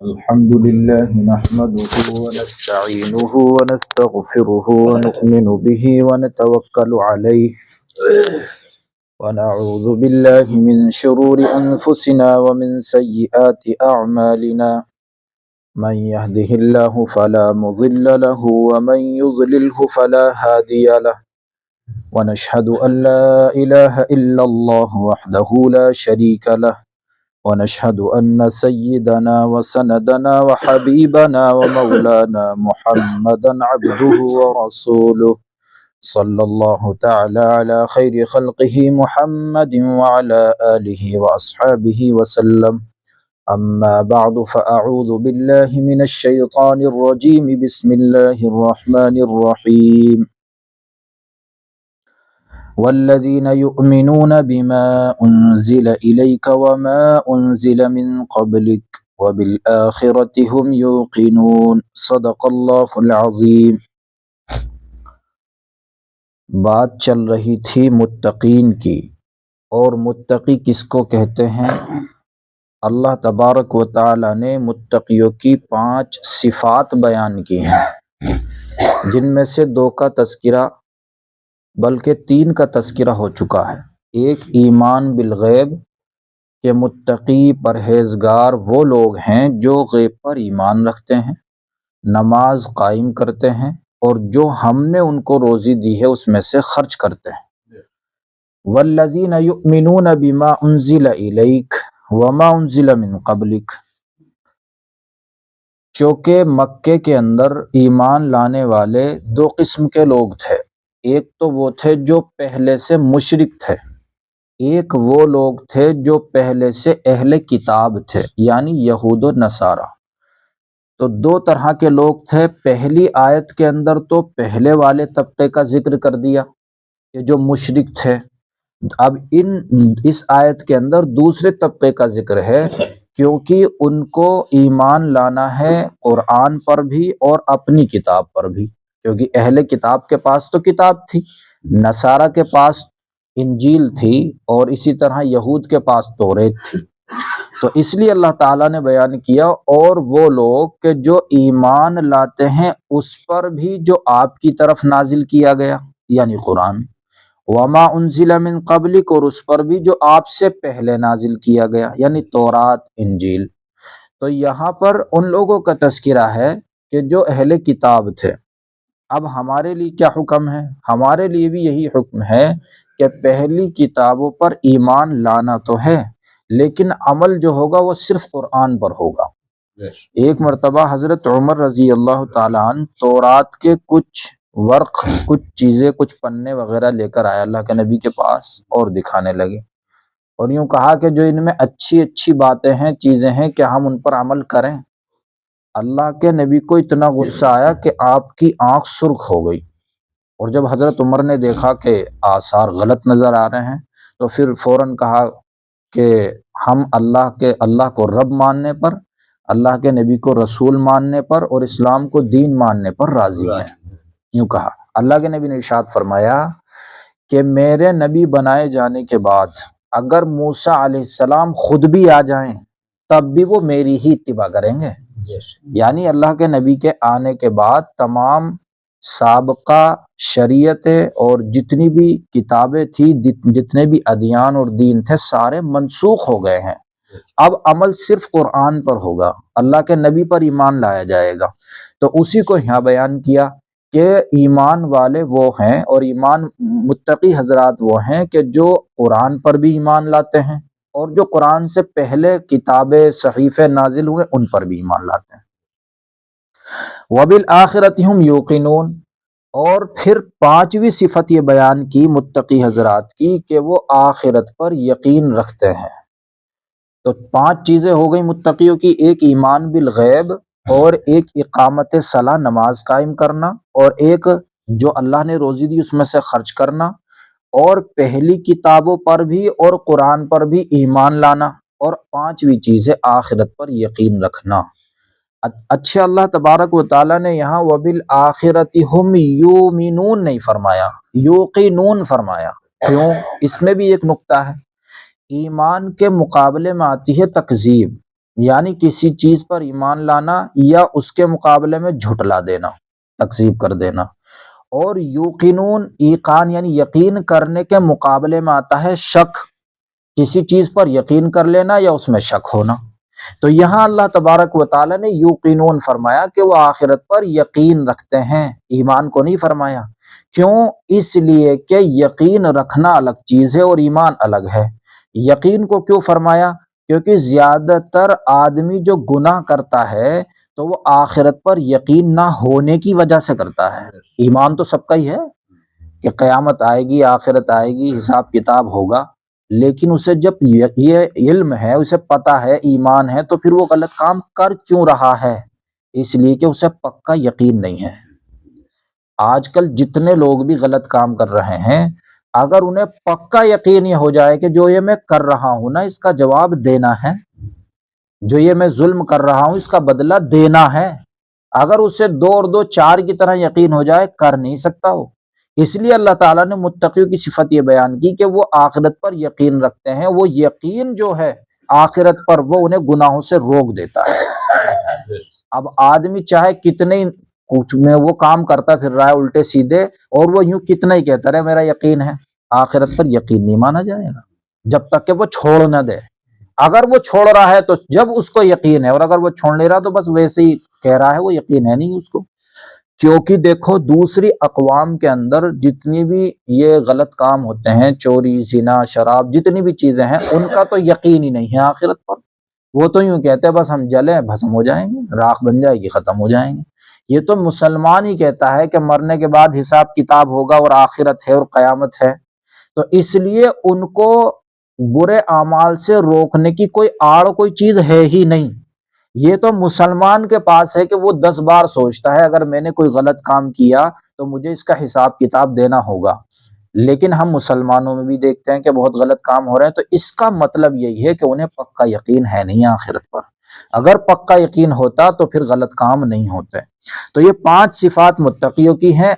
الحمد لله نحمده ونستعينه ونستغفره ونؤمن به ونتوكل عليه ونعوذ بالله من شرور أنفسنا ومن سيئات أعمالنا من يهده الله فلا مضل له ومن يضلله فلا هادي له ونشهد أن لا إله إلا الله وحده لا شريك له ونشهد أن سيدنا وسندنا وحبيبنا ومولانا محمدا عبده ورسوله صلى الله تعالى على خير خلقه محمد وعلى آله وأصحابه وسلم أما بعد فأعوذ بالله من الشيطان الرجيم بسم الله الرحمن الرحيم والذين يؤمنون بما أنزل إليك وما أنزل من قبلك وبالآخرة هم يوقنون صدق اللہ العظیم۔ بات چل رہی تھی متقین کی، اور متقی کس کو کہتے ہیں؟ اللہ تبارک و تعالی نے متقیوں کی 5 صفات بیان کی ہیں، جن میں سے 2 کا تذکرہ بلکہ 3 کا تذکرہ ہو چکا ہے۔ ایک ایمان بالغیب کہ متقی پرہیزگار وہ لوگ ہیں جو غیب پر ایمان رکھتے ہیں، نماز قائم کرتے ہیں، اور جو ہم نے ان کو روزی دی ہے اس میں سے خرچ کرتے ہیں۔ والذین یؤمنون بما انزل الیک وما انزل من قبلک، چونکہ مکے کے اندر ایمان لانے والے 2 قسم کے لوگ تھے۔ ایک تو وہ تھے جو پہلے سے مشرک تھے، ایک وہ لوگ تھے جو پہلے سے اہل کتاب تھے، یعنی یہود و نصارہ۔ تو 2 طرح کے لوگ تھے۔ پہلی آیت کے اندر تو پہلے والے طبقے کا ذکر کر دیا کہ جو مشرک تھے۔ اب اس آیت کے اندر دوسرے طبقے کا ذکر ہے، کیونکہ ان کو ایمان لانا ہے قرآن پر بھی اور اپنی کتاب پر بھی، کیونکہ اہل کتاب کے پاس تو کتاب تھی، نصارہ کے پاس انجیل تھی، اور اسی طرح یہود کے پاس توریت تھی۔ تو اس لیے اللہ تعالیٰ نے بیان کیا، اور وہ لوگ کہ جو ایمان لاتے ہیں اس پر بھی جو آپ کی طرف نازل کیا گیا، یعنی قرآن، وما انزل من قبلک، اور اس پر بھی جو آپ سے پہلے نازل کیا گیا، یعنی تورات، انجیل۔ تو یہاں پر ان لوگوں کا تذکرہ ہے کہ جو اہل کتاب تھے۔ اب ہمارے لیے کیا حکم ہے؟ ہمارے لیے بھی یہی حکم ہے کہ پہلی کتابوں پر ایمان لانا تو ہے، لیکن عمل جو ہوگا وہ صرف قرآن پر ہوگا۔ ایک مرتبہ حضرت عمر رضی اللہ تعالیٰ عنہ تورات کے کچھ ورق، کچھ چیزیں، کچھ پنے وغیرہ لے کر آئے اللہ کے نبی کے پاس اور دکھانے لگے، اور یوں کہا کہ جو ان میں اچھی اچھی باتیں ہیں، چیزیں ہیں، کہ ہم ان پر عمل کریں۔ اللہ کے نبی کو اتنا غصہ آیا کہ آپ کی آنکھ سرخ ہو گئی، اور جب حضرت عمر نے دیکھا کہ آثار غلط نظر آ رہے ہیں تو پھر فوراً کہا کہ ہم اللہ کو رب ماننے پر، اللہ کے نبی کو رسول ماننے پر، اور اسلام کو دین ماننے پر راضی ہیں۔ یوں کہا۔ اللہ کے نبی نے ارشاد فرمایا کہ میرے نبی بنائے جانے کے بعد اگر موسیٰ علیہ السلام خود بھی آ جائیں تب بھی وہ میری ہی اتباع کریں گے۔ یعنی اللہ کے نبی کے آنے کے بعد تمام سابقہ شریعتیں اور جتنی بھی کتابیں تھی، جتنے بھی ادیان اور دین تھے، سارے منسوخ ہو گئے ہیں۔ اب عمل صرف قرآن پر ہوگا، اللہ کے نبی پر ایمان لایا جائے گا۔ تو اسی کو یہاں بیان کیا کہ ایمان والے وہ ہیں، اور ایمان متقی حضرات وہ ہیں کہ جو قرآن پر بھی ایمان لاتے ہیں، اور جو قرآن سے پہلے کتابیں، صحیفے نازل ہوئے ان پر بھی ایمان لاتے ہیں۔ وَبِالْآخِرَةِ هُمْ يُوقِنُونَ، اور پھر 5ویں صفت یہ بیان کی متقی حضرات کی کہ وہ آخرت پر یقین رکھتے ہیں۔ تو 5 چیزیں ہو گئی متقیوں کی۔ ایک ایمان بالغیب، اور ایک اقامت صلاح، نماز قائم کرنا، اور ایک جو اللہ نے روزی دی اس میں سے خرچ کرنا، اور پہلی کتابوں پر بھی اور قرآن پر بھی ایمان لانا، اور 5ویں چیز ہے آخرت پر یقین رکھنا۔ اچھا، اللہ تبارک و تعالیٰ نے یہاں وَبِالْآخِرَةِ هُمْ يُؤْمِنُونَ نہیں فرمایا، یوقنون فرمایا۔ کیوں؟ اس میں بھی ایک نقطہ ہے۔ ایمان کے مقابلے میں آتی ہے تکذیب، یعنی کسی چیز پر ایمان لانا یا اس کے مقابلے میں جھٹلا دینا، تکذیب کر دینا۔ اور یوقنون، ایقان یعنی یقین کرنے کے مقابلے میں آتا ہے شک، کسی چیز پر یقین کر لینا یا اس میں شک ہونا۔ تو یہاں اللہ تبارک و تعالیٰ نے یوقنون فرمایا کہ وہ آخرت پر یقین رکھتے ہیں، ایمان کو نہیں فرمایا۔ کیوں؟ اس لیے کہ یقین رکھنا الگ چیز ہے اور ایمان الگ ہے۔ یقین کو کیوں فرمایا؟ کیونکہ زیادہ تر آدمی جو گناہ کرتا ہے تو وہ آخرت پر یقین نہ ہونے کی وجہ سے کرتا ہے۔ ایمان تو سب کا ہی ہے کہ قیامت آئے گی، آخرت آئے گی، حساب کتاب ہوگا، لیکن اسے جب یہ علم ہے، اسے پتہ ہے، ایمان ہے، تو پھر وہ غلط کام کر کیوں رہا ہے؟ اس لیے کہ اسے پکا یقین نہیں ہے۔ آج کل جتنے لوگ بھی غلط کام کر رہے ہیں، اگر انہیں پکا یقین یہ ہو جائے کہ جو یہ میں کر رہا ہوں نا اس کا جواب دینا ہے، جو یہ میں ظلم کر رہا ہوں اس کا بدلہ دینا ہے، اگر اسے 2 اور 2 4 کی طرح یقین ہو جائے، کر نہیں سکتا ہو۔ اس لیے اللہ تعالیٰ نے متقیوں کی صفت یہ بیان کی کہ وہ آخرت پر یقین رکھتے ہیں، وہ یقین جو ہے آخرت پر وہ انہیں گناہوں سے روک دیتا ہے۔ اب آدمی چاہے کتنے کچھ میں وہ کام کرتا پھر رہا ہے الٹے سیدھے، اور وہ یوں کتنا ہی کہتا رہے میرا یقین ہے، آخرت پر یقین نہیں مانا جائے گا جب تک کہ وہ چھوڑ نہ دے۔ اگر وہ چھوڑ رہا ہے تو جب اس کو یقین ہے، اور اگر وہ چھوڑ نہیں رہا تو بس ویسے ہی کہہ رہا ہے، وہ یقین ہے نہیں اس کو۔ کیونکہ دیکھو دوسری اقوام کے اندر جتنی بھی یہ غلط کام ہوتے ہیں، چوری، زنا، شراب، جتنی بھی چیزیں ہیں، ان کا تو یقین ہی نہیں ہے آخرت پر۔ وہ تو یوں کہتے ہیں بس ہم جلیں بھسم ہو جائیں گے، راکھ بن جائے گی، ختم ہو جائیں گے۔ یہ تو مسلمان ہی کہتا ہے کہ مرنے کے بعد حساب کتاب ہوگا اور آخرت ہے اور قیامت ہے۔ تو اس لیے ان کو برے اعمال سے روکنے کی کوئی آڑ کوئی چیز ہے ہی نہیں۔ یہ تو مسلمان کے پاس ہے کہ وہ 10 بار سوچتا ہے اگر میں نے کوئی غلط کام کیا تو مجھے اس کا حساب کتاب دینا ہوگا، لیکن ہم مسلمانوں میں بھی دیکھتے ہیں کہ بہت غلط کام ہو رہے ہیں۔ تو اس کا مطلب یہی ہے کہ انہیں پکا یقین ہے نہیں آخرت پر۔ اگر پکا یقین ہوتا تو پھر غلط کام نہیں ہوتے۔ تو یہ 5 صفات متقیوں کی ہیں،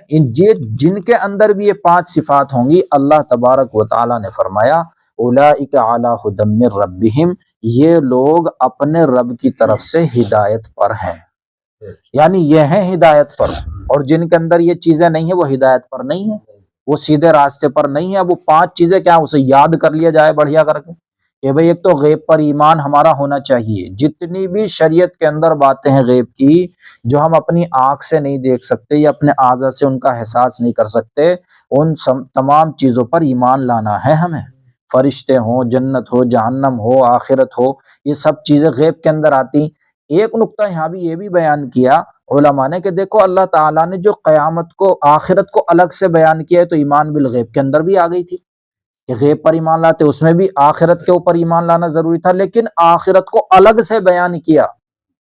جن کے اندر بھی یہ 5 صفات ہوں گی، اللہ تبارک و تعالیٰ نے فرمایا اولئک علی ھدی من ربہم، یہ لوگ اپنے رب کی طرف سے ہدایت پر ہیں، یعنی یہ ہیں ہدایت پر، اور جن کے اندر یہ چیزیں نہیں ہیں وہ ہدایت پر نہیں ہیں، وہ سیدھے راستے پر نہیں ہے۔ وہ 5 چیزیں کیا اسے یاد کر لیا جائے بڑھیا کر کے کہ بھئی ایک تو غیب پر ایمان ہمارا ہونا چاہیے، جتنی بھی شریعت کے اندر باتیں ہیں غیب کی جو ہم اپنی آنکھ سے نہیں دیکھ سکتے یا اپنے اعضاء سے ان کا احساس نہیں کر سکتے، ان تمام چیزوں پر ایمان لانا ہے ہمیں۔ فرشتے ہوں، جنت ہو، جہنم ہو، آخرت ہو، یہ سب چیزیں غیب کے اندر آتی۔ ایک نقطہ یہاں بھی یہ بھی بیان کیا علماء نے کہ دیکھو اللہ تعالیٰ نے جو قیامت کو، آخرت کو الگ سے بیان کیا ہے تو ایمان بالغیب کے اندر بھی آ گئی تھی کہ غیب پر ایمان لاتے، اس میں بھی آخرت کے اوپر ایمان لانا ضروری تھا، لیکن آخرت کو الگ سے بیان کیا۔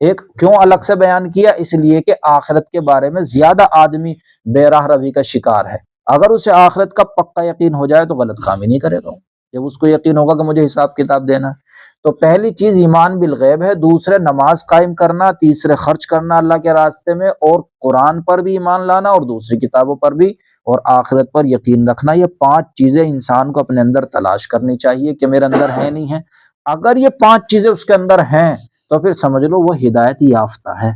کیوں الگ سے بیان کیا؟ اس لیے کہ آخرت کے بارے میں زیادہ آدمی بے راہ روی کا شکار ہے۔ اگر اسے آخرت کا پکا یقین ہو جائے تو غلط کام ہی نہیں کرے گا، جب اس کو یقین ہوگا کہ مجھے حساب کتاب دینا ہے۔ تو پہلی چیز ایمان بالغیب ہے، دوسرے نماز قائم کرنا، تیسرے خرچ کرنا اللہ کے راستے میں، اور قرآن پر بھی ایمان لانا اور دوسری کتابوں پر بھی، اور آخرت پر یقین رکھنا۔ یہ 5 چیزیں انسان کو اپنے اندر تلاش کرنی چاہیے کہ میرے اندر ہے نہیں ہے۔ اگر یہ 5 چیزیں اس کے اندر ہیں تو پھر سمجھ لو وہ ہدایت یافتہ ہے،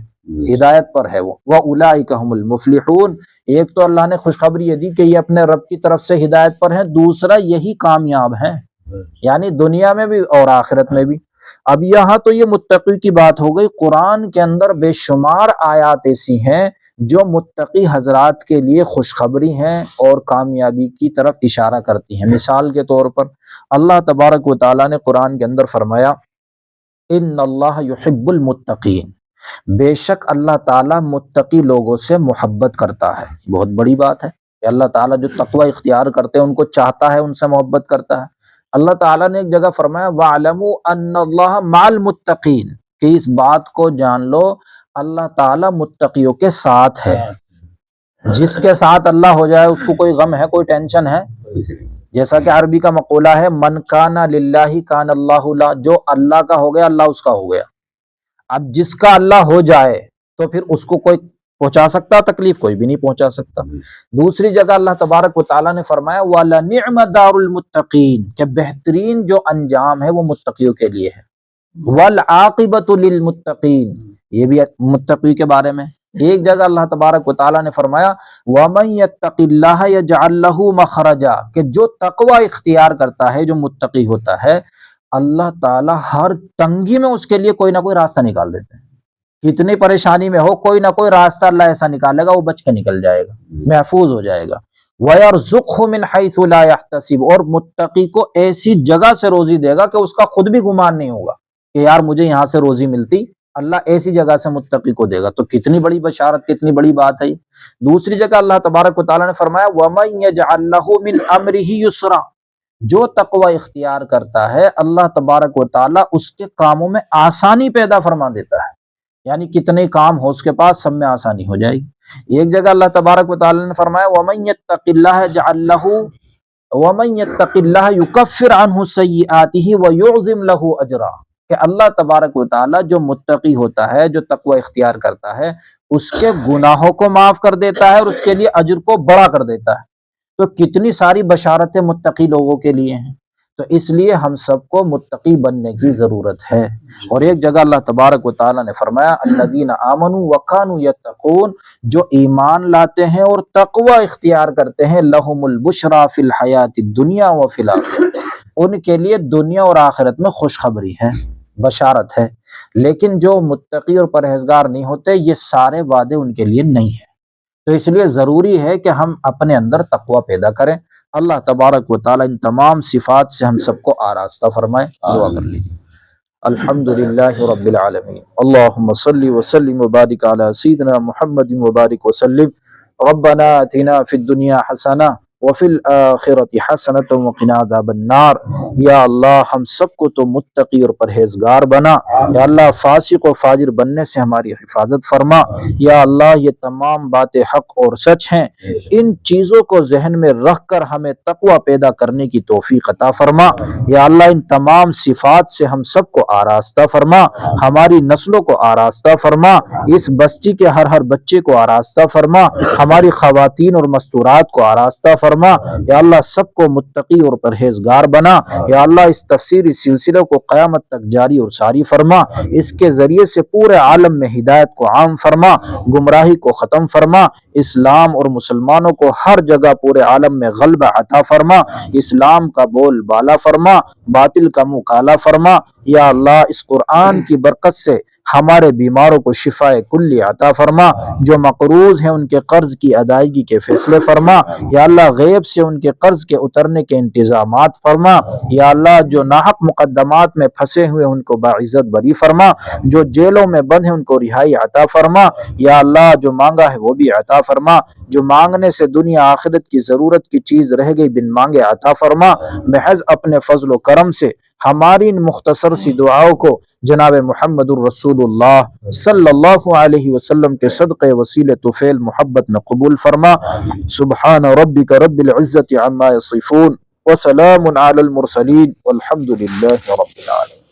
ہدایت پر ہے وہ۔ وَأُولَئِكَ هُمُ الْمُفْلِحُونَ، ایک تو اللہ نے خوشخبری یہ دی کہ یہ اپنے رب کی طرف سے ہدایت پر ہیں، دوسرا یہی کامیاب ہیں، یعنی دنیا میں بھی اور آخرت میں بھی۔ اب یہاں تو یہ متقی کی بات ہو گئی، قرآن کے اندر بے شمار آیات ایسی ہیں جو متقی حضرات کے لیے خوشخبری ہیں اور کامیابی کی طرف اشارہ کرتی ہیں۔ مثال کے طور پر اللہ تبارک و تعالیٰ نے قرآن کے اندر فرمایا ان اللہ یحب المتقین، بے شک اللہ تعالیٰ متقی لوگوں سے محبت کرتا ہے۔ بہت بڑی بات ہے کہ اللہ تعالیٰ جو تقوی اختیار کرتے ہیں ان کو چاہتا ہے، ان سے محبت کرتا ہے۔ اللہ تعالیٰ نے ایک جگہ فرمایا وَاعْلَمُوا أَنَّ اللَّهَ مَعَ الْمُتَّقِينَ، کہ اس بات کو جان لو اللہ تعالیٰ متقیوں کے ساتھ ہے۔ جس کے ساتھ اللہ ہو جائے اس کو کوئی غم ہے، کوئی ٹینشن ہے؟ جیسا کہ عربی کا مقولہ ہے من کان للہ کان اللہ لا، جو اللہ کا ہو گیا اللہ اس کا ہو گیا۔ اب جس کا اللہ ہو جائے تو پھر اس کو کوئی پہنچا سکتا تکلیف؟ کوئی بھی نہیں پہنچا سکتا۔ دوسری جگہ اللہ تبارک و تعالیٰ نے فرمایا وَلَنِعْمَ دَارُ الْمُتَّقِينَ، کہ بہترین جو انجام ہے وہ متقیوں کے لیے ہے۔ والعاقبۃ للمتقین، یہ بھی متقی کے بارے میں۔ ایک جگہ اللہ تبارک و تعالیٰ نے فرمایا وَمَن يَتَّقِ اللَّهَ يَجْعَل لَّهُ مَخْرَجًا، کہ جو تقوی اختیار کرتا ہے، جو متقی ہوتا ہے، اللہ تعالیٰ ہر تنگی میں اس کے لیے کوئی نہ کوئی راستہ نکال دیتے ہیں۔ کتنی پریشانی میں ہو، کوئی نہ کوئی راستہ اللہ ایسا نکالے گا، وہ بچ کے نکل جائے گا، محفوظ ہو جائے گا۔ وَيَرْزُقْهُ مِنْ حَيْثُ لَا يَحْتَسِبُ، اور متقی کو ایسی جگہ سے روزی دے گا کہ اس کا خود بھی گمان نہیں ہوگا کہ یار مجھے یہاں سے روزی ملتی، اللہ ایسی جگہ سے متقی کو دے گا۔ تو کتنی بڑی بشارت، کتنی بڑی بات ہے۔ دوسری جگہ اللہ تبارک و تعالیٰ نے فرمایا وَمَن يَجْعَل لَّهُ مِنْ أَمْرِهِ يُسْرًا، جو تقوی اختیار کرتا ہے اللہ تبارک و تعالیٰ اس کے کاموں میں آسانی پیدا فرما دیتا ہے، یعنی کتنے کام ہو اس کے پاس سب میں آسانی ہو جائے گی۔ ایک جگہ اللہ تبارک و تعالیٰ نے فرمایا وَمَن يَتَّقِ اللَّهَ يَجْعَل لَّهُ وَمَن يَتَّقِ اللَّهَ يُكَفِّرْ عَنْهُ سَيِّئَاتِهِ وَيُعْظِمْ لَهُ أَجْرًا، کہ اللہ تبارک و تعالیٰ جو متقی ہوتا ہے، جو تقوی اختیار کرتا ہے، اس کے گناہوں کو معاف کر دیتا ہے اور اس کے لیے اجر کو بڑا کر دیتا ہے۔ تو کتنی ساری بشارتیں متقی لوگوں کے لیے ہیں۔ تو اس لیے ہم سب کو متقی بننے کی ضرورت ہے۔ اور ایک جگہ اللہ تبارک و تعالیٰ نے فرمایا الذین آمنوا وکانوا یتقون، جو ایمان لاتے ہیں اور تقوی اختیار کرتے ہیں، لہم البشریٰ فی الحیات الدنیا وفی الآخرہ، ان کے لیے دنیا اور آخرت میں خوشخبری ہے، بشارت ہے۔ لیکن جو متقی اور پرہیزگار نہیں ہوتے، یہ سارے وعدے ان کے لیے نہیں ہیں۔ تو اس لیے ضروری ہے کہ ہم اپنے اندر تقوی پیدا کریں۔ اللہ تبارک و تعالیٰ ان تمام صفات سے ہم سب کو آراستہ فرمائے۔ دعا کر لیجیے۔ الحمدللہ رب العالمین، اللہم صلی وسلم وبارک علی سیدنا محمد وبارک وسلم۔ ربنا آتنا فی الدنیا حسنہ وفی الآخرۃ حسنۃ وقنا عذاب النار۔ یا اللہ ہم سب کو تو متقی اور پرہیزگار بنا، یا اللہ فاسق و فاجر بننے سے ہماری حفاظت فرما۔ یا اللہ یہ تمام باتیں حق اور سچ ہیں، ان چیزوں کو ذہن میں رکھ کر ہمیں تقوی پیدا کرنے کی توفیق عطا فرما۔ یا اللہ ان تمام صفات سے ہم سب کو آراستہ فرما، ہماری نسلوں کو آراستہ فرما، اس بستی کے ہر بچے کو آراستہ فرما، ہماری خواتین اور مستورات کو آراستہ فرما۔ یا اللہ سب کو متقی اور پرہیزگار بنا۔ یا اللہ اس تفسیری سلسلے کو قیامت تک جاری اور ساری فرما، اس کے ذریعے سے پورے عالم میں ہدایت کو عام فرما، گمراہی کو ختم فرما، اسلام اور مسلمانوں کو ہر جگہ پورے عالم میں غلبہ عطا فرما، اسلام کا بول بالا فرما، باطل کا منہ کالا فرما۔ یا اللہ اس قرآن کی برکت سے ہمارے بیماروں کو شفاء کلی عطا فرما، جو مقروض ہیں ان کے قرض کی ادائیگی کے فیصلے فرما۔ یا اللہ غیب سے ان کے قرض کے اترنے کے انتظامات فرما۔ یا اللہ جو ناحق مقدمات میں پھنسے ہوئے ان کو باعزت بری فرما، جو جیلوں میں بند ہیں ان کو رہائی عطا فرما۔ یا اللہ جو مانگا ہے وہ بھی عطا فرما، جو مانگنے سے دنیا آخرت کی ضرورت کی چیز رہ گئی بن مانگے عطا فرما۔ محض اپنے فضل و کرم سے ہماری ان مختصر سی دعاؤں کو جناب محمد الرسول اللہ صلی اللہ علیہ وسلم کے صدقے وسیلے طفیل محبت میں قبول فرما۔ سبحان ربک رب العزت عما یصفون وسلام علی المرسلین والحمد للہ رب العالمین۔